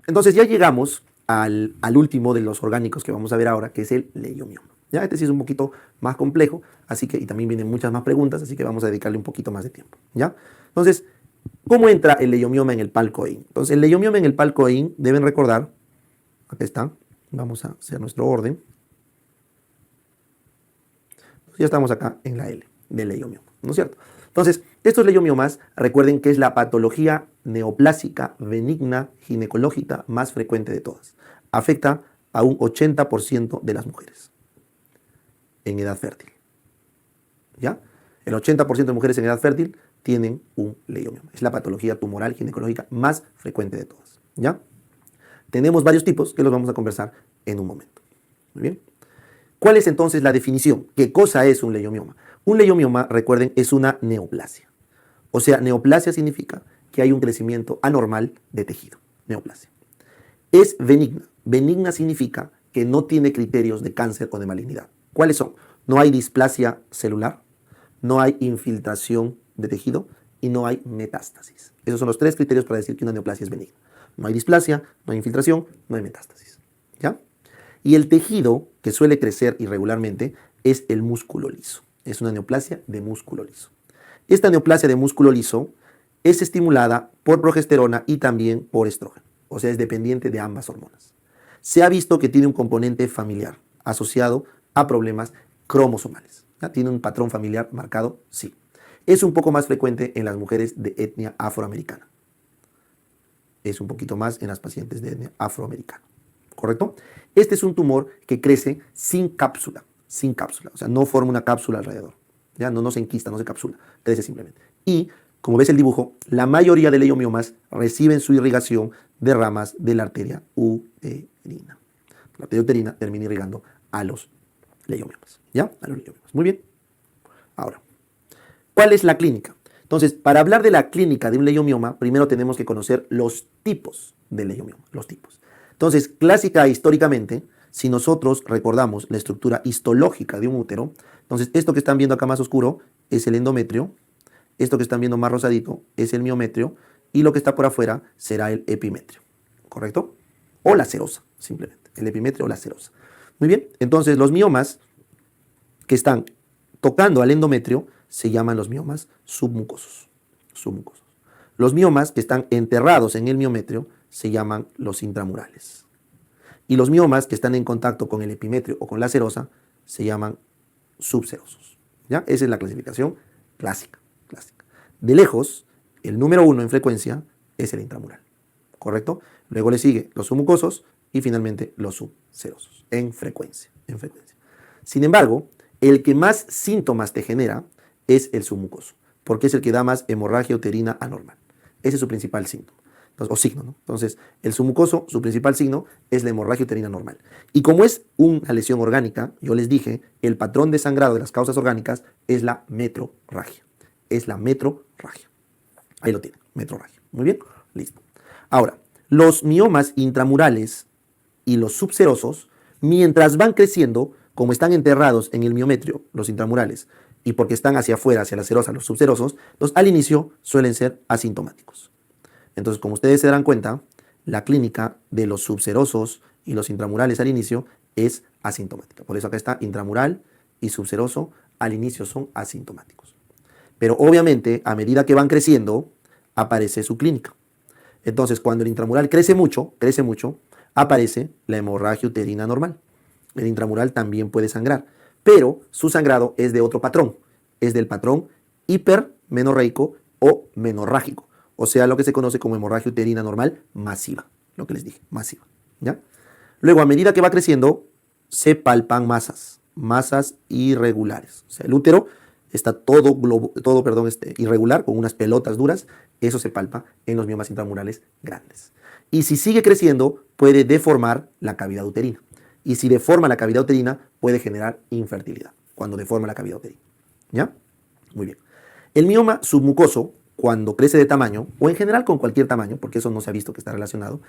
Entonces ya llegamos al último de los orgánicos que vamos a ver ahora, que es el leiomioma. ¿Ya? Este sí es un poquito más complejo, así que, y también vienen muchas más preguntas, así que vamos a dedicarle un poquito más de tiempo. ¿Ya? Entonces, ¿cómo entra el leiomioma en el palcoín? Entonces, el leiomioma en el palcoín, deben recordar, aquí está, vamos a hacer nuestro orden. Ya estamos acá en la L del leiomioma, ¿no es cierto? Entonces, estos leiomiomas, recuerden que es la patología neoplásica benigna ginecológica más frecuente de todas. Afecta a un 80% de las mujeres en edad fértil. ¿Ya? El 80% de mujeres en edad fértil tienen un leiomioma. Es la patología tumoral ginecológica más frecuente de todas. ¿Ya? Tenemos varios tipos que los vamos a conversar en un momento. Muy bien. ¿Cuál es entonces la definición? ¿Qué cosa es un leiomioma? Un leiomioma, recuerden, es una neoplasia. O sea, neoplasia significa que hay un crecimiento anormal de tejido. Neoplasia. Es benigna. Benigna significa que no tiene criterios de cáncer o de malignidad. ¿Cuáles son? No hay displasia celular, no hay infiltración de tejido y no hay metástasis. Esos son los tres criterios para decir que una neoplasia es benigna. No hay displasia, no hay infiltración, no hay metástasis. ¿Ya? Y el tejido que suele crecer irregularmente es el músculo liso. Es una neoplasia de músculo liso. Esta neoplasia de músculo liso es estimulada por progesterona y también por estrógeno. O sea, es dependiente de ambas hormonas. Se ha visto que tiene un componente familiar asociado a problemas cromosomales. ¿Ya? ¿Tiene un patrón familiar marcado? Sí. Es un poco más frecuente en las mujeres de etnia afroamericana. Es un poquito más en las pacientes de etnia afroamericana. ¿Correcto? Este es un tumor que crece sin cápsula. Sin cápsula. O sea, no forma una cápsula alrededor. ¿Ya? No se enquista, no se capsula. Crece simplemente. Y, como ves el dibujo, la mayoría de leiomiomas reciben su irrigación de ramas de la arteria uterina. La arteria uterina termina irrigando a los leiomiomas. ¿Ya? A los leiomiomas. Muy bien. Ahora, ¿cuál es la clínica? Entonces, para hablar de la clínica de un leiomioma, primero tenemos que conocer los tipos de leiomioma. Los tipos. Entonces, clásica e históricamente, si nosotros recordamos la estructura histológica de un útero, entonces esto que están viendo acá más oscuro es el endometrio, esto que están viendo más rosadito es el miometrio y lo que está por afuera será el epimetrio, ¿correcto? O la serosa, simplemente, el epimetrio o la serosa. Muy bien, entonces los miomas que están tocando al endometrio se llaman los miomas submucosos. Submucosos. Los miomas que están enterrados en el miometrio se llaman los intramurales. Y los miomas que están en contacto con el epimetrio o con la serosa se llaman subserosos. ¿Ya? Esa es la clasificación clásica. De lejos, el número 1 en frecuencia es el intramural. ¿Correcto? Luego le sigue los submucosos y finalmente los subserosos en frecuencia. Sin embargo, el que más síntomas te genera es el submucoso, porque es el que da más hemorragia uterina anormal. Ese es su principal síntoma. O signo, ¿no? Entonces, el submucoso, su principal signo es la hemorragia uterina normal. Y como es una lesión orgánica, yo les dije, el patrón de sangrado de las causas orgánicas es la metrorragia. Es la metrorragia. Ahí lo tienen, metrorragia. Muy bien, listo. Ahora, los miomas intramurales y los subserosos, mientras van creciendo, como están enterrados en el miometrio, los intramurales, y porque están hacia afuera, hacia la serosa, los subserosos, los al inicio suelen ser asintomáticos. Entonces, como ustedes se darán cuenta, la clínica de los subserosos y los intramurales al inicio es asintomática. Por eso acá está intramural y subseroso, al inicio son asintomáticos. Pero obviamente, a medida que van creciendo, aparece su clínica. Entonces, cuando el intramural crece mucho, aparece la hemorragia uterina normal. El intramural también puede sangrar, pero su sangrado es de otro patrón. Es del patrón hipermenorreico o menorrágico. O sea, lo que se conoce como hemorragia uterina normal masiva. Lo que les dije, masiva. ¿Ya? Luego, a medida que va creciendo, se palpan masas irregulares. O sea, el útero está todo irregular, con unas pelotas duras. Eso se palpa en los miomas intramurales grandes. Y si sigue creciendo, puede deformar la cavidad uterina. Y si deforma la cavidad uterina, puede generar infertilidad, cuando deforma la cavidad uterina. ¿Ya? Muy bien. El mioma submucoso, cuando crece de tamaño, o en general con cualquier tamaño, porque eso no se ha visto que está relacionado,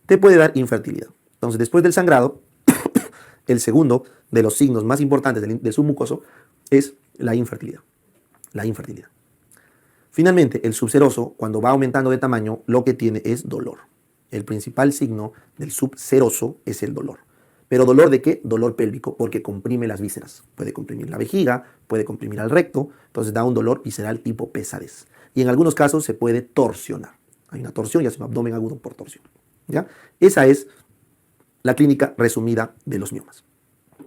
te puede dar infertilidad. Entonces, después del sangrado, el segundo de los signos más importantes del submucoso es la infertilidad. Finalmente, el subseroso, cuando va aumentando de tamaño, lo que tiene es dolor. el principal signo del subseroso es el dolor. ¿Pero dolor de qué? Dolor pélvico, porque comprime las vísceras. Puede comprimir la vejiga, puede comprimir al recto, entonces da un dolor visceral tipo pesadez. Y en algunos casos se puede torsionar. Hay una torsión y hace un abdomen agudo por torsión. ¿Ya? Esa es la clínica resumida de los miomas.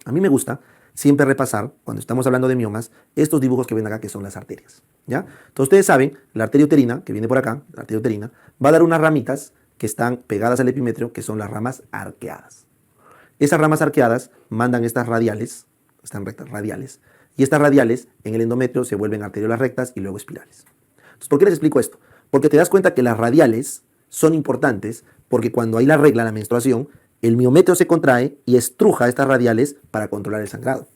A mí me gusta siempre repasar, cuando estamos hablando de miomas, estos dibujos que ven acá, que son las arterias. ¿Ya? Entonces ustedes saben, la arteria uterina, que viene por acá, la arteria uterina, va a dar unas ramitas que están pegadas al epimetrio, que son las ramas arqueadas. Esas ramas arqueadas mandan estas radiales, están rectas radiales, y estas radiales en el endometrio se vuelven arteriolas rectas y luego espirales. Entonces, ¿por qué les explico esto? Porque te das cuenta que las radiales son importantes porque cuando hay la regla, la menstruación, el miometrio se contrae y estruja estas radiales para controlar el sangrado.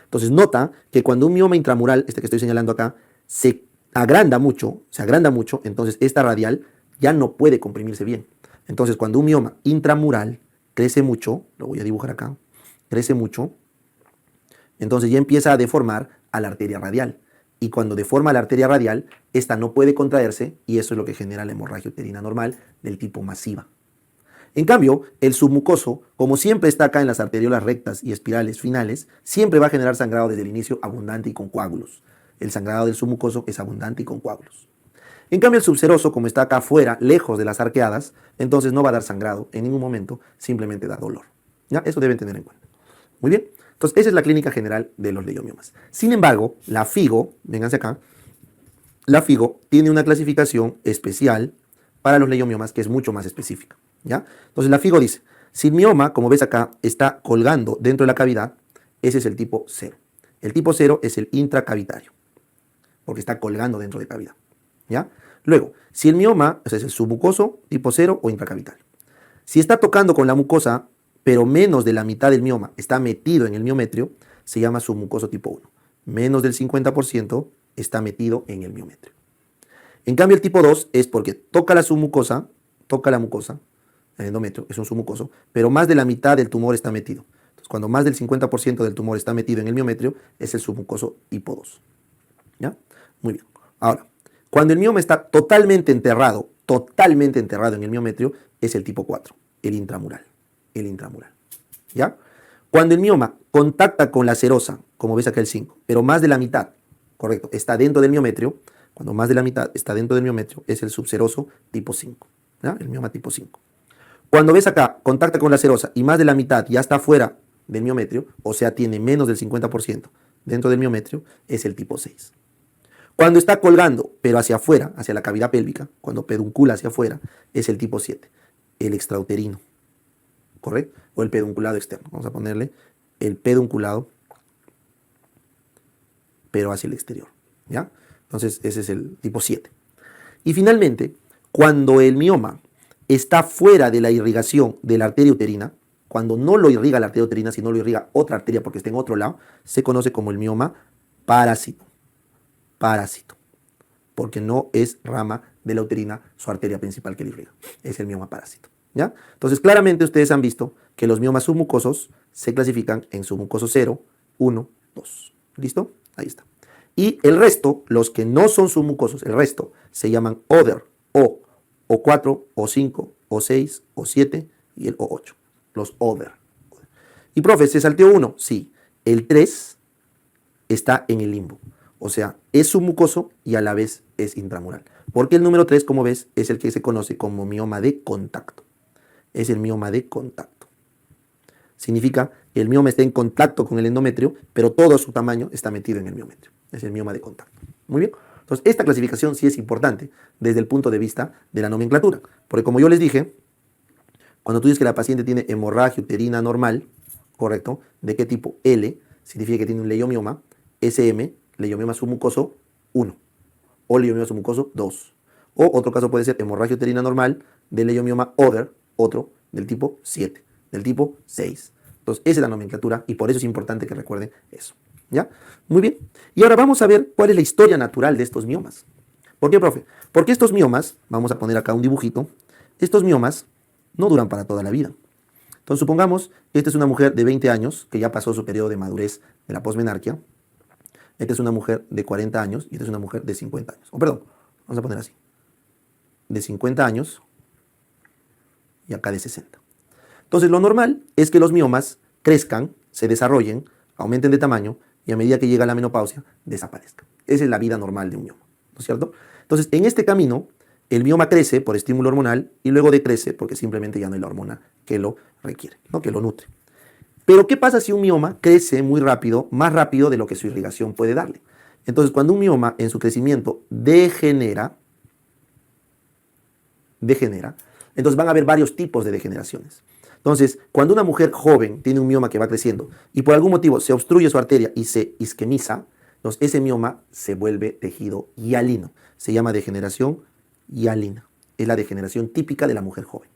Entonces nota que cuando un mioma intramural, este que estoy señalando acá, se agranda mucho, entonces esta radial ya no puede comprimirse bien. Entonces cuando un mioma intramural crece mucho, lo voy a dibujar acá, crece mucho, entonces ya empieza a deformar a la arteria radial. Y cuando deforma la arteria radial, esta no puede contraerse y eso es lo que genera la hemorragia uterina normal del tipo masiva. En cambio, el submucoso, como siempre está acá en las arteriolas rectas y espirales finales, siempre va a generar sangrado desde el inicio abundante y con coágulos. El sangrado del submucoso es abundante y con coágulos. En cambio, el subseroso, como está acá afuera, lejos de las arqueadas, entonces no va a dar sangrado en ningún momento, simplemente da dolor. ¿Ya? Eso deben tener en cuenta. Muy bien. Entonces, esa es la clínica general de los leiomiomas. Sin embargo, la FIGO, vénganse acá, la FIGO tiene una clasificación especial para los leiomiomas que es mucho más específica. ¿Ya? Entonces, la FIGO dice, si el mioma, como ves acá, está colgando dentro de la cavidad, ese es el tipo 0. El tipo 0 es el intracavitario, porque está colgando dentro de cavidad. ¿Ya? Luego, si el mioma, o sea, es el submucoso, tipo 0 o intracavitario. Si está tocando con la mucosa, pero menos de la mitad del mioma está metido en el miometrio, se llama submucoso tipo 1. Menos del 50% está metido en el miometrio. En cambio, el tipo 2 es porque toca la submucosa, toca la mucosa, el endometrio es un submucoso, pero más de la mitad del tumor está metido. Entonces, cuando más del 50% del tumor está metido en el miometrio, es el submucoso tipo 2. ¿Ya? Muy bien. Ahora, cuando el mioma está totalmente enterrado en el miometrio, es el tipo 4, el intramural. ¿Ya? Cuando el mioma contacta con la serosa, como ves acá el 5, pero más de la mitad, correcto, está dentro del miometrio, cuando más de la mitad está dentro del miometrio, es el subseroso tipo 5, ¿ya? El mioma tipo 5. Cuando ves acá, contacta con la serosa y más de la mitad ya está fuera del miometrio, o sea, tiene menos del 50% dentro del miometrio, es el tipo 6. Cuando está colgando, pero hacia afuera, hacia la cavidad pélvica, cuando peduncula hacia afuera, es el tipo 7, el extrauterino, ¿correcto? O el pedunculado externo. Vamos a ponerle el pedunculado, pero hacia el exterior, ¿ya? Entonces, ese es el tipo 7. Y finalmente, cuando el mioma está fuera de la irrigación de la arteria uterina, cuando no lo irriga la arteria uterina, sino lo irriga otra arteria porque está en otro lado, se conoce como el mioma parásito. Porque no es rama de la uterina su arteria principal que le irriga. Es el mioma parásito. ¿Ya? Entonces, claramente ustedes han visto que los miomas submucosos se clasifican en submucoso 0, 1, 2. ¿Listo? Ahí está. Y el resto, los que no son submucosos, el resto se llaman other, O4, O5, O6, O7 y el O8. Los other. Y profe, ¿se salteó uno? Sí. El 3 está en el limbo. O sea, es submucoso y a la vez es intramural. Porque el número 3, como ves, es el que se conoce como mioma de contacto. Es el mioma de contacto. Significa que el mioma está en contacto con el endometrio, pero todo su tamaño está metido en el miometrio. Es el mioma de contacto. Muy bien. Entonces, esta clasificación sí es importante desde el punto de vista de la nomenclatura. Porque como yo les dije, cuando tú dices que la paciente tiene hemorragia uterina normal, correcto, ¿de qué tipo? L, significa que tiene un leiomioma. SM, leiomioma submucoso 1. O leiomioma submucoso 2. O otro caso puede ser hemorragia uterina normal de leiomioma other, otro del tipo 7, del tipo 6. Entonces, esa es la nomenclatura y por eso es importante que recuerden eso. ¿Ya? Muy bien. Y ahora vamos a ver cuál es la historia natural de estos miomas. ¿Por qué, profe? Porque estos miomas, vamos a poner acá un dibujito, estos miomas no duran para toda la vida. Entonces, supongamos que esta es una mujer de 20 años que ya pasó su periodo de madurez de la posmenarquia. Esta es una mujer de 40 años y esta es una mujer de 50 años. O perdón, vamos a poner así. De 50 años y acá de 60. Entonces lo normal es que los miomas crezcan, se desarrollen, aumenten de tamaño y a medida que llega la menopausia desaparezcan. Esa es la vida normal de un mioma, ¿no es cierto? Entonces en este camino el mioma crece por estímulo hormonal y luego decrece porque simplemente ya no hay la hormona que lo requiere, ¿no? Que lo nutre. Pero ¿qué pasa si un mioma crece muy rápido, más rápido de lo que su irrigación puede darle? Entonces cuando un mioma en su crecimiento degenera, entonces van a haber varios tipos de degeneraciones. Entonces, cuando una mujer joven tiene un mioma que va creciendo y por algún motivo se obstruye su arteria y se isquemiza, entonces ese mioma se vuelve tejido hialino. Se llama degeneración hialina. Es la degeneración típica de la mujer joven.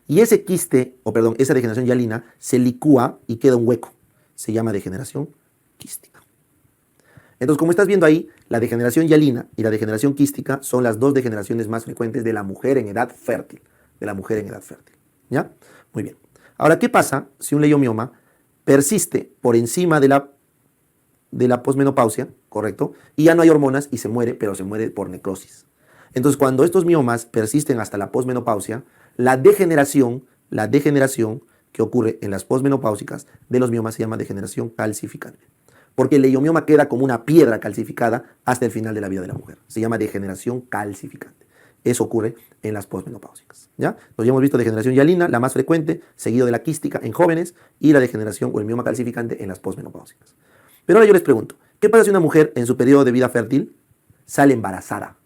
Y ese quiste, esa degeneración hialina se licúa y queda un hueco. Se llama degeneración quística. Entonces, como estás viendo ahí, la degeneración hialina y la degeneración quística son las dos degeneraciones más frecuentes de la mujer en edad fértil. ¿Ya? Muy bien. Ahora, ¿qué pasa si un leiomioma persiste por encima de la posmenopausia, correcto? Y ya no hay hormonas y se muere, pero se muere por necrosis. Entonces, cuando estos miomas persisten hasta la posmenopausia, la degeneración que ocurre en las posmenopáusicas de los miomas se llama degeneración calcificante. Porque el leiomioma queda como una piedra calcificada hasta el final de la vida de la mujer. Se llama degeneración calcificante. Eso ocurre en las posmenopáusicas, ¿ya? Entonces ya hemos visto degeneración hialina, la más frecuente, seguido de la quística en jóvenes y la degeneración o el mioma calcificante en las posmenopáusicas. Pero ahora yo les pregunto, ¿qué pasa si una mujer en su periodo de vida fértil sale embarazada?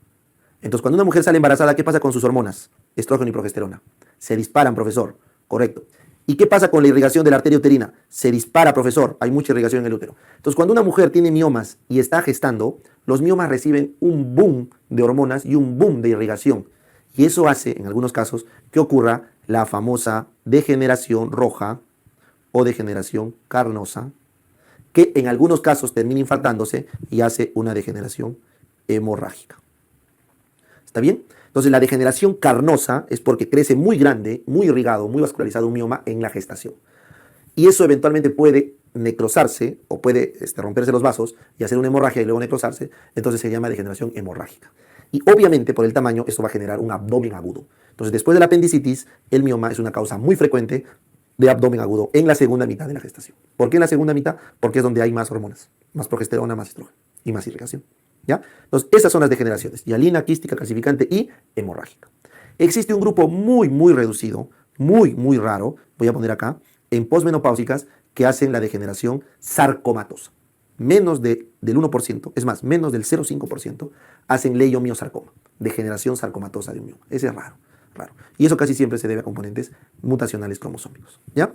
Entonces cuando una mujer sale embarazada, ¿qué pasa con sus hormonas? Estrógeno y progesterona. Se disparan, profesor. Correcto. ¿Y qué pasa con la irrigación de la arteria uterina? Se dispara, profesor. Hay mucha irrigación en el útero. Entonces, cuando una mujer tiene miomas y está gestando, los miomas reciben un boom de hormonas y un boom de irrigación. Y eso hace, en algunos casos, que ocurra la famosa degeneración roja o degeneración carnosa, que en algunos casos termina infartándose y hace una degeneración hemorrágica. ¿Está bien? Entonces la degeneración carnosa es porque crece muy grande, muy irrigado, muy vascularizado un mioma en la gestación. Y eso eventualmente puede necrosarse o puede romperse los vasos y hacer una hemorragia y luego necrosarse. Entonces se llama degeneración hemorrágica. Y obviamente por el tamaño esto va a generar un abdomen agudo. Entonces después de la apendicitis, el mioma es una causa muy frecuente de abdomen agudo en la segunda mitad de la gestación. ¿Por qué en la segunda mitad? Porque es donde hay más hormonas, más progesterona, más estrógeno y más irrigación. ¿Ya? Entonces, esas son las degeneraciones, hialina, quística, calcificante y hemorrágica. Existe un grupo muy, muy reducido, muy, muy raro, voy a poner acá, en posmenopáusicas que hacen la degeneración sarcomatosa. Menos del 1%, es más, menos del 0,5% hacen leiomiosarcoma, degeneración sarcomatosa de un mioma. Ese es raro. Y eso casi siempre se debe a componentes mutacionales cromosómicos. ¿Ya?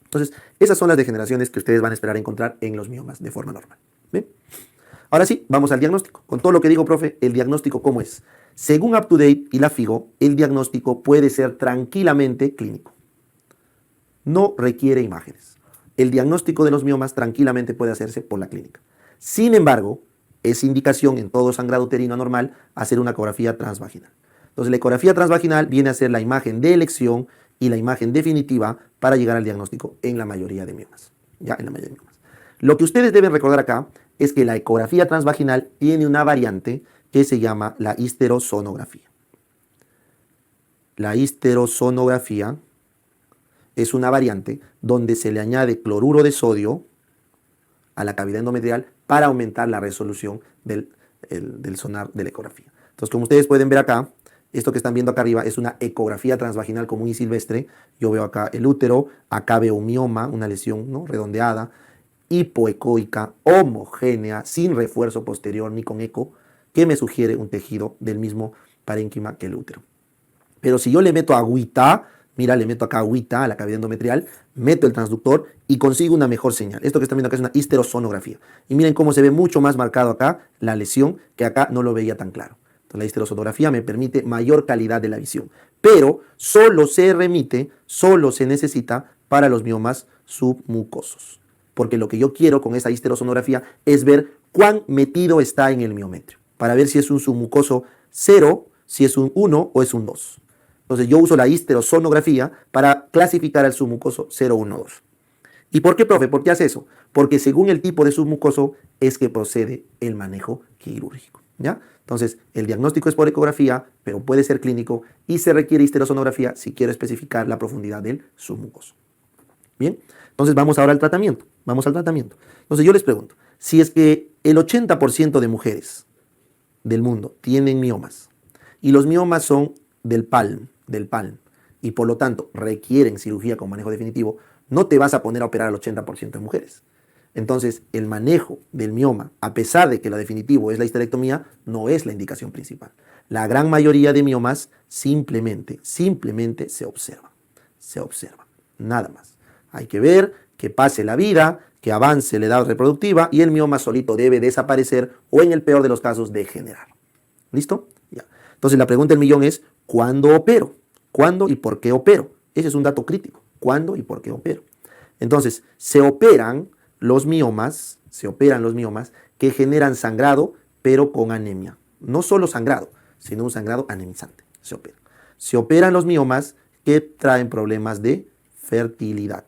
Entonces, esas son las degeneraciones que ustedes van a esperar encontrar en los miomas de forma normal. ¿Bien? Ahora sí, vamos al diagnóstico. Con todo lo que digo, profe, el diagnóstico, ¿cómo es? Según UpToDate y la FIGO, el diagnóstico puede ser tranquilamente clínico. No requiere imágenes. El diagnóstico de los miomas tranquilamente puede hacerse por la clínica. Sin embargo, es indicación en todo sangrado uterino anormal hacer una ecografía transvaginal. Entonces, la ecografía transvaginal viene a ser la imagen de elección y la imagen definitiva para llegar al diagnóstico en la mayoría de miomas. Ya, en la mayoría de miomas. Lo que ustedes deben recordar acá es que la ecografía transvaginal tiene una variante que se llama la histerosonografía. La histerosonografía es una variante donde se le añade cloruro de sodio a la cavidad endometrial para aumentar la resolución del sonar de la ecografía. Entonces, como ustedes pueden ver acá, esto que están viendo acá arriba es una ecografía transvaginal común y silvestre. Yo veo acá el útero, acá veo un mioma, una lesión, ¿no?, redondeada, hipoecoica, homogénea, sin refuerzo posterior ni con eco, que me sugiere un tejido del mismo parénquima que el útero. Pero si yo le meto agüita, mira, le meto acá agüita a la cavidad endometrial, meto el transductor y consigo una mejor señal. Esto que están viendo acá es una histerosonografía. Y miren cómo se ve mucho más marcado acá la lesión, que acá no lo veía tan claro. Entonces la histerosonografía me permite mayor calidad de la visión. Pero solo se necesita para los miomas submucosos. Porque lo que yo quiero con esa histerosonografía es ver cuán metido está en el miometrio, para ver si es un submucoso 0, si es un 1 o es un 2. Entonces yo uso la histerosonografía para clasificar al submucoso 0, 1, 2. ¿Y por qué, profe? ¿Por qué hace eso? Porque según el tipo de submucoso es que procede el manejo quirúrgico. ¿ya? Entonces, el diagnóstico es por ecografía, pero puede ser clínico y se requiere histerosonografía si quiero especificar la profundidad del submucoso. Bien, entonces vamos ahora al tratamiento. Vamos al tratamiento. Entonces yo les pregunto, si es que el 80% de mujeres del mundo tienen miomas y los miomas son del palm, y por lo tanto requieren cirugía con manejo definitivo, no te vas a poner a operar al 80% de mujeres. Entonces, el manejo del mioma, a pesar de que lo definitivo es la histerectomía, no es la indicación principal. La gran mayoría de miomas simplemente se observa. Se observa, nada más. Hay que ver que pase la vida, que avance la edad reproductiva y el mioma solito debe desaparecer o en el peor de los casos degenerar. ¿Listo? Ya. Entonces la pregunta del millón es, ¿cuándo opero? ¿Cuándo y por qué opero? Ese es un dato crítico. ¿Cuándo y por qué opero? Entonces, se operan los miomas que generan sangrado, pero con anemia. No solo sangrado, sino un sangrado anemizante. Se operan los miomas que traen problemas de fertilidad.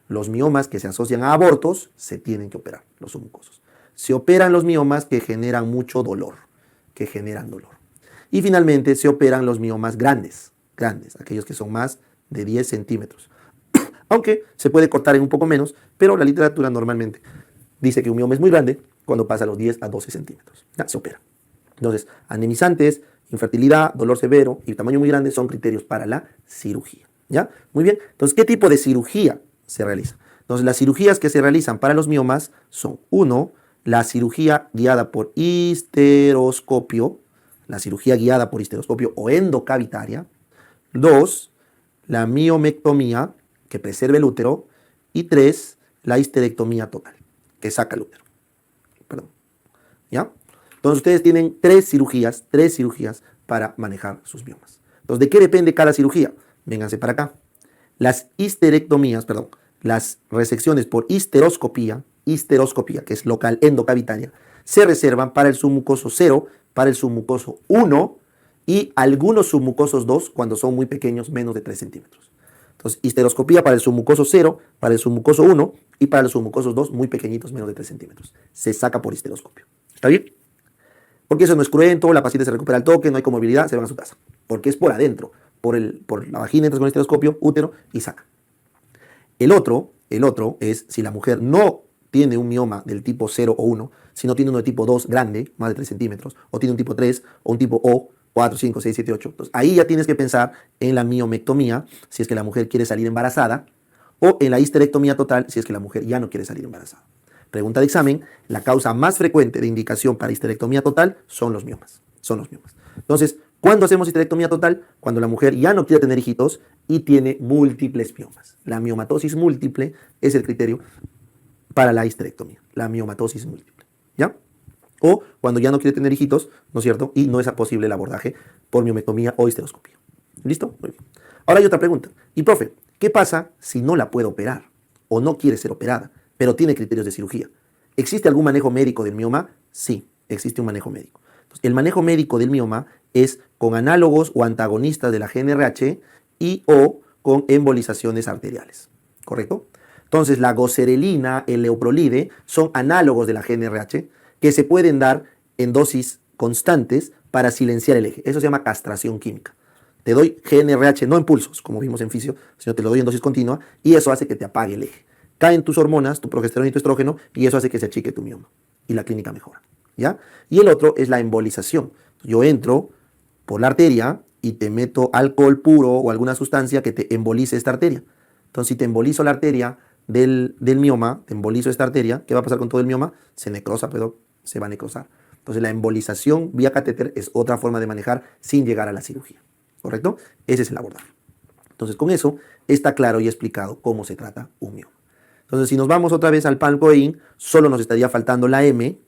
Los miomas que se asocian a abortos se tienen que operar, los submucosos. Se operan los miomas que generan mucho dolor, Y finalmente se operan los miomas grandes, aquellos que son más de 10 centímetros. Aunque se puede cortar en un poco menos, pero la literatura normalmente dice que un mioma es muy grande cuando pasa a los 10 a 12 centímetros. Ya, se opera. Entonces, anemizantes, infertilidad, dolor severo y tamaño muy grande son criterios para la cirugía. ¿Ya? Muy bien. Entonces, ¿qué tipo de cirugía se realiza? Entonces, las cirugías que se realizan para los miomas son, 1, la cirugía guiada por histeroscopio, o endocavitaria. 2, la miomectomía, que preserva el útero. Y 3, la histerectomía total, que saca el útero. ¿Ya? Entonces ustedes tienen tres cirugías para manejar sus miomas. Entonces, ¿de qué depende cada cirugía? Vénganse para acá. Las resecciones por histeroscopía, que es local endocavitaria, se reservan para el submucoso 0, para el submucoso 1 y algunos submucosos 2 cuando son muy pequeños, menos de 3 centímetros. Entonces, histeroscopía para el submucoso 0, para el submucoso 1 y para los submucosos 2 muy pequeñitos, menos de 3 centímetros. Se saca por histeroscopio. ¿Está bien? Porque eso no es cruento, la paciente se recupera al toque, no hay comorbilidad, se van a su casa. Porque es por adentro, por la vagina, entras con el histeroscopio, útero y saca. El otro es si la mujer no tiene un mioma del tipo 0 o 1, sino tiene uno de tipo 2 grande, más de 3 centímetros, o tiene un tipo 3 o un tipo O, 4, 5, 6, 7, 8. Entonces, ahí ya tienes que pensar en la miomectomía, si es que la mujer quiere salir embarazada, o en la histerectomía total, si es que la mujer ya no quiere salir embarazada. Pregunta de examen, la causa más frecuente de indicación para histerectomía total son los miomas. Entonces, ¿cuándo hacemos histerectomía total? Cuando la mujer ya no quiere tener hijitos y tiene múltiples miomas. La miomatosis múltiple es el criterio para la histerectomía. La miomatosis múltiple. ¿Ya? O cuando ya no quiere tener hijitos, ¿no es cierto? Y no es posible el abordaje por miomectomía o histeroscopia. ¿Listo? Muy bien. Ahora hay otra pregunta. Y profe, ¿qué pasa si no la puedo operar o no quiere ser operada, pero tiene criterios de cirugía? ¿Existe algún manejo médico del mioma? Sí, existe un manejo médico. Entonces, el manejo médico del mioma es con análogos o antagonistas de la GnRH y o con embolizaciones arteriales. ¿Correcto? Entonces, la goserelina, el leoprolide son análogos de la GnRH que se pueden dar en dosis constantes para silenciar el eje. Eso se llama castración química. Te doy GnRH no en pulsos, como vimos en fisio, sino te lo doy en dosis continua y eso hace que te apague el eje. Caen tus hormonas, tu progesterona y tu estrógeno y eso hace que se achique tu mioma y la clínica mejora. ¿Ya? Y el otro es la embolización. Yo entro por la arteria y te meto alcohol puro o alguna sustancia que te embolice esta arteria. Entonces, si te embolizo la arteria del mioma, te embolizo esta arteria, ¿qué va a pasar con todo el mioma? Se va a necrosar. Entonces, la embolización vía catéter es otra forma de manejar sin llegar a la cirugía. ¿Correcto? Ese es el abordaje. Entonces, con eso está claro y explicado cómo se trata un mioma. Entonces, si nos vamos otra vez al palm-CoEIN, solo nos estaría faltando la M,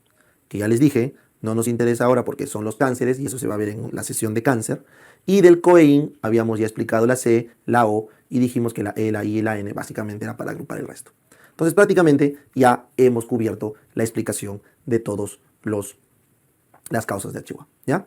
que ya les dije, no nos interesa ahora porque son los cánceres y eso se va a ver en la sesión de cáncer. Y del CoEIN habíamos ya explicado la C, la O y dijimos que la E, la I y la N básicamente era para agrupar el resto. Entonces prácticamente ya hemos cubierto la explicación de todas las causas de Chihuahua. ¿Ya?